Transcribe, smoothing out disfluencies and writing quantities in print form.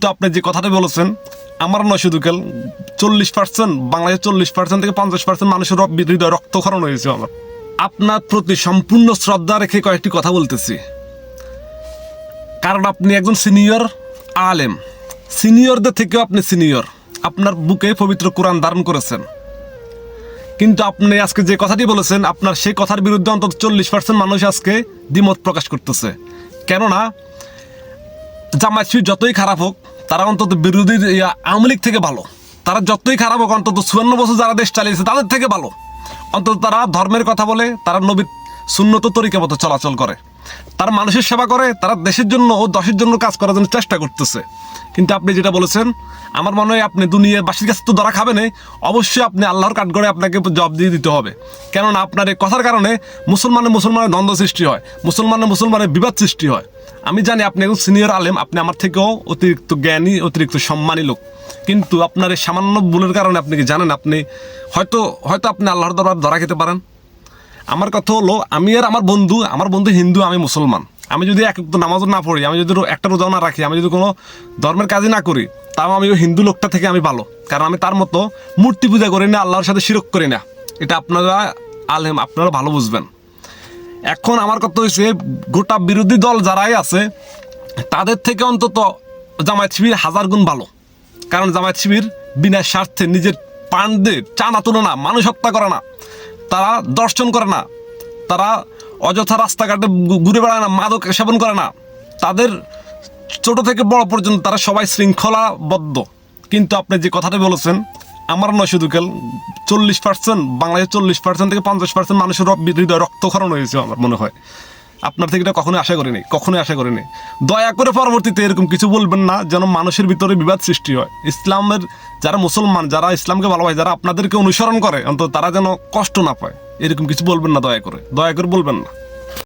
তো আপনি যে কথাটা বলেছেন আমার নয় শুধু কেল 40% বাংলাদেশের 40% থেকে 50% মানুষের হৃদয় রক্তক্ষরণ হয়েছে আমার। আপনার প্রতি সম্পূর্ণ শ্রদ্ধা রেখে কয়েকটি কথা বলতেছি, কারণ আপনি একজন সিনিয়র আলেম, সিনিয়রদের থেকেও আপনি সিনিয়র, আপনার বুকে পবিত্র কোরআন ধারণ করেছেন। কিন্তু আপনি আজকে যে কথাটি বলেছেন আপনার সেই কথার বিরুদ্ধে অন্তত 40% মানুষ আজকে দ্বিমত প্রকাশ করতেছে। কেননা জামায়াত শিবির যতই খারাপ হোক তারা অন্তত বিরোধী আওয়ামী লীগ থেকে ভালো, তারা যতই খারাপ হোক অন্তত 54 বছর যারা দেশ চালিয়েছে তাদের থেকে ভালো। অন্তত তারা ধর্মের কথা বলে, তারা নবীর সুন্নত তরিকা মতো চলাচল করে, তারা মানুষের সেবা করে, তারা দেশের জন্য ও দশের জন্য কাজ করার জন্য চেষ্টা করতেছে। কিন্তু আপনি যেটা বলেছেন আমার মনে হয় আপনি দুনিয়াবাসীর কাছে তো ধরা খাবেন, অবশ্যই আপনি আল্লাহর কাঠগড়ে আপনাকে জবাব দিয়ে দিতে হবে। কেননা আপনার এই কথার কারণে মুসলমানের দ্বন্দ্ব সৃষ্টি হয়, মুসলমানের বিবাদ সৃষ্টি হয়। আমি জানি আপনি একজন সিনিয়র আলেম, আপনি আমার থেকেও অতিরিক্ত জ্ঞানী, অতিরিক্ত সম্মানী লোক, কিন্তু আপনার এই সামান্য ভুলের কারণে আপনি কি জানেন আপনি হয়তো আপনি আল্লাহর দরবার ধরা খেতে পারেন। আমার কথা হলো আমি আর আমার বন্ধু হিন্দু, আমি মুসলমান। আমি যদি এক নামাজও না পড়ি, আমি যদি একটা রোজাও না রাখি, আমি যদি কোনো ধর্মের কাজই না করি, তাও আমি ওই হিন্দু লোকটা থেকে আমি ভালো, কারণ আমি তার মতো মূর্তি পূজা করি না, আল্লাহর সাথে শিরক করি না। এটা আপনারা আলেম, আপনারা ভালো বুঝবেন। এখন আমার কথা হয়েছে গোটা বিরোধী দল যারাই আছে তাদের থেকে অন্তত জামায়াত শিবির হাজার গুণ ভালো, কারণ জামায়াত শিবির বিনা স্বার্থে নিজের প্রাণদের চানা তুলে না, মানুষ হত্যা করে না, তারা দর্শন করে না, তারা অযথা রাস্তাঘাটে ঘুরে বেড়ায় না, মাদক সেবন করে না, তাদের ছোট থেকে বড় পর্যন্ত তারা সবাই শৃঙ্খলাবদ্ধ। কিন্তু আপনি যে কথাটা বলেছেন আমার নয় শুধু কেল 40% বাংলাদেশের 40% থেকে 50% মানুষের হৃদয় রক্তক্ষরণ হয়েছে আমার মনে হয়। আপনার থেকে এটা কখনোই আশা করিনি। দয়া করে পরবর্তীতে এরকম কিছু বলবেন না যেন মানুষের ভিতরে বিবাদ সৃষ্টি হয়। ইসলামের যারা মুসলমান, যারা ইসলামকে ভালোবাসে, যারা আপনাদেরকে অনুসরণ করে, অন্তত তারা যেন কষ্ট না পায়, এরকম কিছু বলবেন না, দয়া করে বলবেন না।